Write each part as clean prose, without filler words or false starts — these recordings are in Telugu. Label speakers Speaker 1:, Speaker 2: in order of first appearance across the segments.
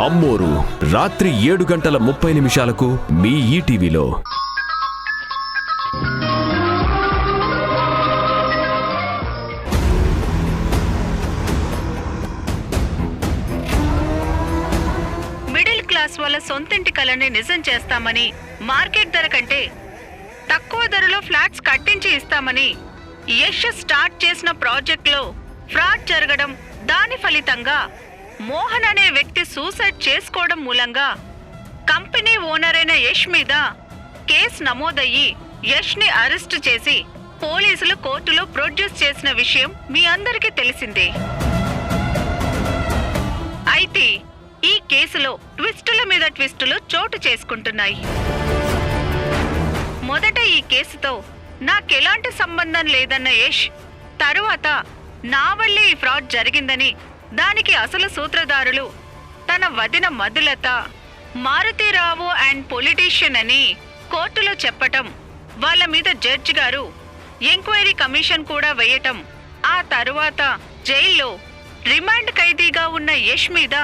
Speaker 1: అమ్మోరు రాత్రి 7:30 మీ ఈటీవీలో.
Speaker 2: మిడిల్ క్లాస్ వాళ్ళ సొంతింటి కలని నిజం చేస్తామని, మార్కెట్ ధర కంటే తక్కువ ధరలో ఫ్లాట్స్ కట్టించి ఇస్తామని యశ్ స్టార్ట్ చేసిన ప్రాజెక్టులో ఫ్రాడ్ జరగడం, దాని ఫలితంగా మోహన్ అనే వ్యక్తి సూసైడ్ చేసుకోవడం మూలంగా కంపెనీ ఓనర్ అయిన యశ్ మీద కేసు నమోదయ్యి యష్ ని అరెస్ట్ చేసి పోలీసులు కోర్టులో ప్రొడ్యూస్ చేసిన విషయం మీ అందరికీ తెలిసిందే. అయితే ఈ కేసులో ట్విస్టుల మీద ట్విస్టులు చోటు చేసుకుంటున్నాయి. మొదట ఈ కేసుతో నాకెలాంటి సంబంధం లేదన్న యష్ తరువాత నా వల్లే ఈ ఫ్రాడ్ జరిగిందని, దానికి అసలు సూత్రధారులు తన వదిన మధులత, మారుతీరావు అండ్ పొలిటీషియన్ అని కోర్టులో చెప్పటం, వాళ్ళ మీద జడ్జి గారు ఎంక్వైరీ కమిషన్ కూడా వేయటం, ఆ తరువాత జైల్లో రిమాండ్ ఖైదీగా ఉన్న యష్ మీద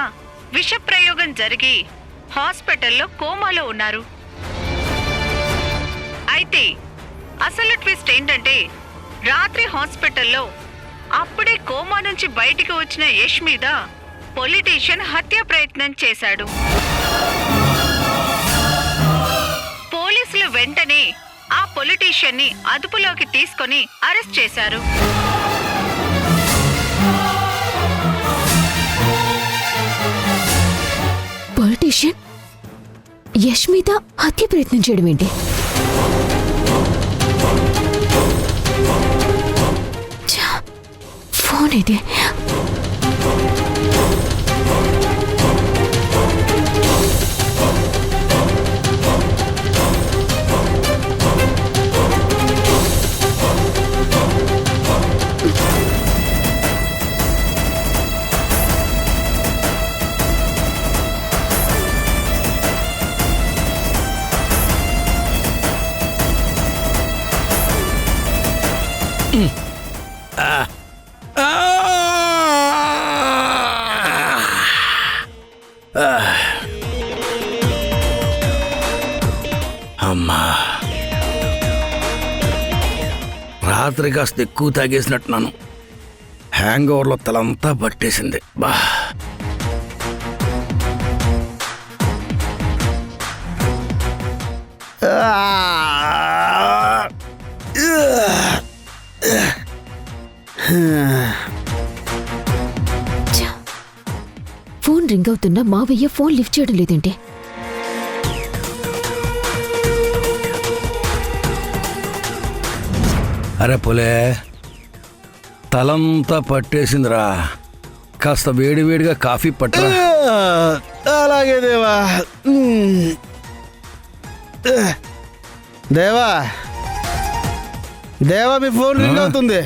Speaker 2: విషప్రయోగం జరిగి హాస్పిటల్లో కోమాలో ఉన్నారు. అయితే అసలు ట్విస్ట్ ఏంటంటే, రాత్రి హాస్పిటల్లో అప్పుడే కోమా నుంచి బయటికి వచ్చిన యష్ మీద పొలిటీషియన్ హత్య ప్రయత్నం చేశాడు. పోలీసులు వెంటనే ఆ పొలిటీషియన్ ని అదుపులోకి తీసుకొని అరెస్ట్ చేశారు.
Speaker 3: పొలిటీషియన్ యష్ మీద హత్య ప్రయత్నం చేయడం ఏంటి? ఫోన్ ఇది.
Speaker 4: అమ్మా, రాత్రి కాస్త ఎక్కువ తాగేసినట్టున్నాను. హ్యాంగ్ ఓవర్లో తలంతా పట్టేసింది. బా
Speaker 3: ఫోన్ రింగ్ అవుతున్నా మావయ్య ఫోన్ లిఫ్ట్ చేయడం లేదేంటి?
Speaker 4: అరే పులే, తలంతా పట్టేసిందిరా. కాస్త వేడివేడిగా కాఫీ పట్టరా.
Speaker 5: అలాగే దేవా. దేవా దేవా, మీ ఫోన్ రింగ్ అవుతుంది.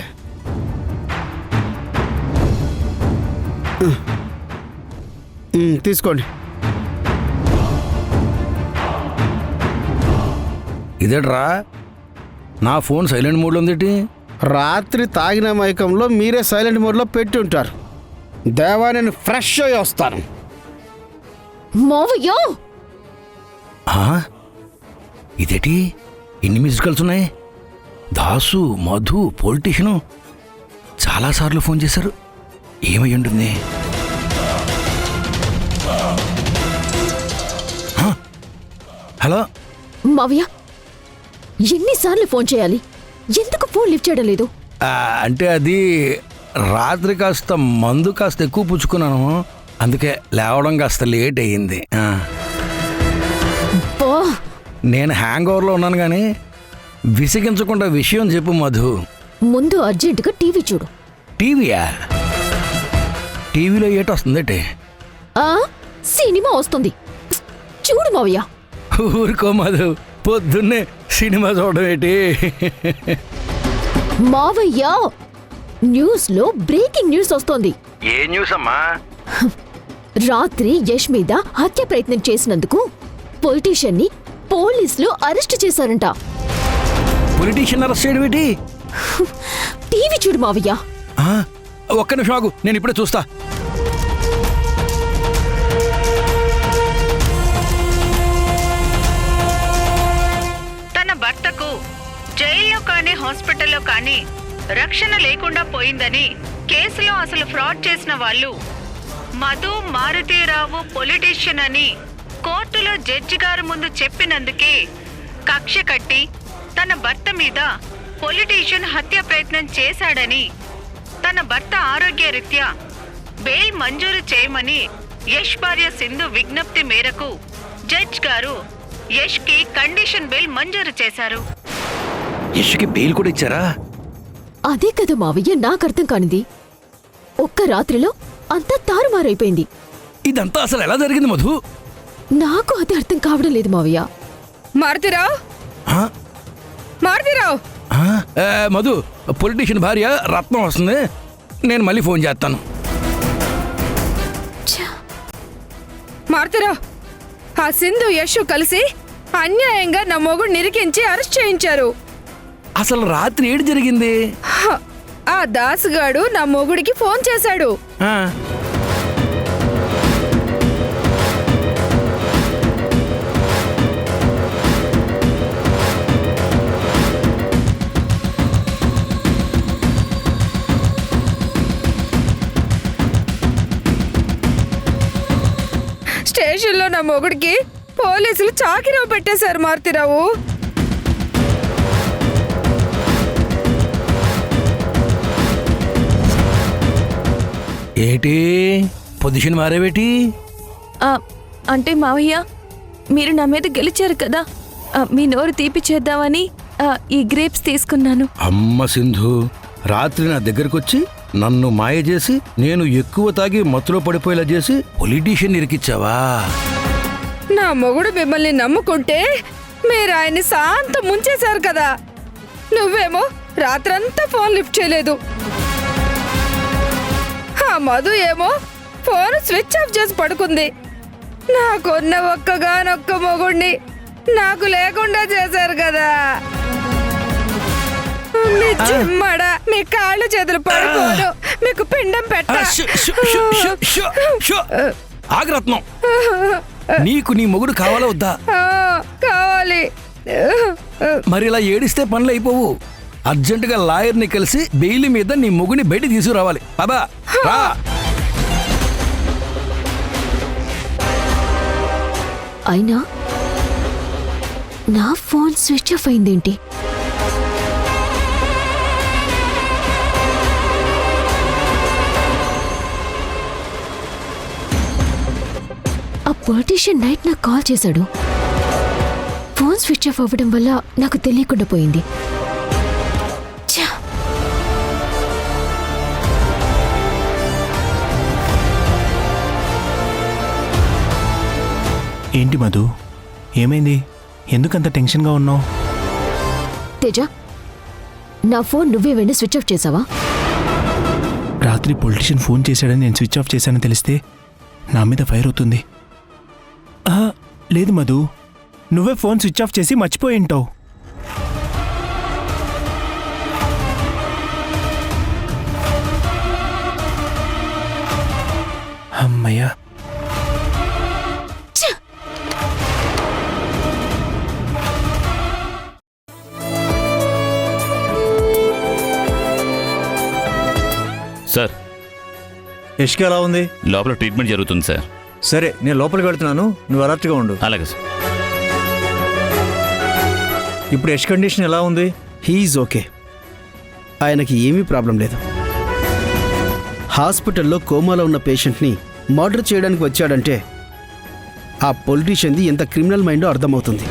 Speaker 5: తీసుకోండి.
Speaker 4: ఇదేట్రా, నా ఫోన్ సైలెంట్ మోడ్లో ఉందేటి?
Speaker 5: రాత్రి తాగిన మైకంలో మీరే సైలెంట్ మోడ్లో పెట్టి ఉంటారు. దేవా, నేను ఫ్రెష్ అయ్యి వస్తాను.
Speaker 3: మావయ్య,
Speaker 4: ఇదేటి ఎన్ని మిస్డ్ కాల్స్ ఉన్నాయి? దాసు, మధు, పొలిటీషియను చాలాసార్లు ఫోన్ చేశారు. ఏమై ఉంటుంది? హలో
Speaker 3: మావయ్య, ఎన్నిసార్లు ఫోన్ చేయాలి? ఎందుకు ఫోన్ లిఫ్ట్ చేయడం లేదు?
Speaker 4: అంటే అది రాత్రి కాస్త మందు కాస్త ఎక్కువ పుచ్చుకున్నాను, అందుకే లేవడం కాస్త లేట్ అయ్యింది. నేను హ్యాంగ్ ఓవర్లో ఉన్నాను కానీ విసిగించకుండా విషయం చెప్పు మధు.
Speaker 3: ముందు అర్జెంటుగా టీవీ చూడు.
Speaker 4: టీవీయా? టీవీలో ఏటొస్తుందటే?
Speaker 3: సినిమా వస్తుంది, చూడు మావయ్య.
Speaker 4: ఊరుకో మధు, పొద్దున్నే సినిమా చూడడం ఏంటి?
Speaker 3: మావయ్య, న్యూస్ లో బ్రేకింగ్ న్యూస్ వస్తోంది.
Speaker 4: ఏ న్యూస్ అమ్మా?
Speaker 3: రాత్రి యష్ మీద హత్య ప్రయత్నం చేసినందుకు పొలిటీషియన్ ని పోలీసులు అరెస్ట్ చేశారంట.
Speaker 4: పొలిటీషియన్ అరెస్ట్ చేయడం ఏంటి?
Speaker 3: టీవీ చూడు మావయ్య.
Speaker 4: ఒక్క నిమిషం ఆగు, నేను ఇప్పుడే చూస్తా.
Speaker 2: హాస్పిటల్లో కానీ రక్షణ లేకుండా పోయిందని కేసులో అసలు ఫ్రాడ్ చేసిన వాళ్ళు మధు మారుతీరావు పొలిటీషియన్ అని కోర్టులో జడ్జి గారి ముందు చెప్పినందుకే కక్ష కట్టి తన భర్త మీద పొలిటీషియన్ హత్య ప్రయత్నం చేశాడని తన భర్త ఆరోగ్యరీత్యా బెయిల్ మంజూరు చేయమని యష్ భార్య సింధు విజ్ఞప్తి మేరకు జడ్జ్ గారు యష్కి కండిషన్ బెయిల్ మంజూరు చేశారు.
Speaker 4: యష్కి బెయిల్ కూడా ఇచ్చారా?
Speaker 3: అదే కదా మావయ్య నాకు అర్థం కానిది. ఒక్క రాత్రిలో అంతా తారుమారైపోయింది.
Speaker 4: ఇదంతా అసలు ఎలా జరిగింది మధు?
Speaker 3: నాకు అది అర్థం కావడం లేదు మావయ్య.
Speaker 6: మారుతిరావు,
Speaker 4: ఆ?
Speaker 6: మారుతిరావు,
Speaker 4: ఆ? మధు, పొలిటీషియన్ భార్య రత్నం వస్తుంది, నేను మళ్ళీ ఫోన్ చేస్తాను.
Speaker 6: మారుతిరావు, ఆ సింధు యశు కలిసి అన్యాయంగా నా మొగుడు నిరికించి అరెస్ట్ చేయించారు.
Speaker 4: అసలు రాత్రి ఏడు జరిగింది?
Speaker 6: హ, ఆ దాసుగాడు నా మొగుడికి ఫోన్ చేశాడు.
Speaker 4: ఆ.
Speaker 6: స్టేషన్లో నా మొగుడికి పోలీసులు చాకిరావు పెట్టేశారు. మారుతిరావు,
Speaker 4: ఏటి పొజిషన్ మారేవేటి?
Speaker 7: అంటే మావయ్య, మీరు నా మీద గెలిచారు కదా, మీ నోరు తీపి చేద్దామని ఈ గ్రేప్స్ తీసుకున్నాను.
Speaker 4: అమ్మ సింధు, రాత్రి నా దగ్గరకొచ్చి నన్ను మాయ చేసి నేను ఎక్కువ తాగి మత్తులో పడిపోయేలా చేసి పొలిటీషియన్ ఇరికిచ్చావా?
Speaker 6: నా మొగుడు మిమ్మల్ని నమ్ముకుంటే మీరు ఆయన్ని శాంత ముంచేశారు కదా. నువ్వేమో రాత్రంతా ఫోన్ లిఫ్ట్ చేయలేదు. ఆ మధు ఏమో ఫోన్ స్విచ్ ఆఫ్ చేసి పడుకుంది. నాకున్న ఒక్కగానొక్క మొగుడిని నాకు లేకుండా చేశారు కదా. మీ చిమ్మడ, మీ కాళ్ళు చేతులు పడుకోను, మీకు పిండం పెట్ట.
Speaker 4: ఆగ్రత్నం, నీకు నీ మొగుడు కావాలా వద్దా?
Speaker 6: కావాలి.
Speaker 4: మరి ఇలా ఏడిస్తే పనులు అయిపోవు. అర్జెంటుగా లాయర్ని కలిసి బెయిల్ మీద నీ మొగుని బయట తీసుకురావాలి. పదా రా.
Speaker 3: అయినా నా ఫోన్ స్విచ్ ఆఫ్ అయిందేంటి? ఆ పొలిటీషియన్ నైట్ నాకు కాల్ చేశాడు. ఫోన్ స్విచ్ ఆఫ్ అవ్వడం వల్ల నాకు తెలియకుండా పోయింది. ఛా!
Speaker 8: ఏంటి మధు, ఏమైంది? ఎందుకంత టెన్షన్గా ఉన్నావు?
Speaker 3: తేజ, నా ఫోన్ నువ్వే వెండి స్విచ్ ఆఫ్ చేసావా?
Speaker 8: రాత్రి పొలిటీషియన్ ఫోన్ చేశాడని నేను స్విచ్ ఆఫ్ చేశానని తెలిస్తే నా మీద ఫైర్ అవుతుంది. లేదు మధు, నువ్వే ఫోన్ స్విచ్ ఆఫ్ చేసి మర్చిపోయి ఉంటావు. అమ్మయ్యా.
Speaker 9: సార్,
Speaker 10: యష్కి ఎలా ఉంది?
Speaker 9: లోపల ట్రీట్మెంట్ జరుగుతుంది సార్.
Speaker 10: సరే, నేను లోపలికి వెళ్తున్నాను, నువ్వు అలర్ట్గా ఉండు.
Speaker 9: అలాగే సార్.
Speaker 10: ఇప్పుడు యష్ కండిషన్ ఎలా ఉంది?
Speaker 5: He's okay. ఆయనకి ఏమీ ప్రాబ్లం లేదు. హాస్పిటల్లో కోమాలో ఉన్న పేషెంట్ని మర్డర్ చేయడానికి వచ్చాడంటే ఆ పొలిటీషియన్ది ఎంత క్రిమినల్ మైండో అర్థమవుతుంది.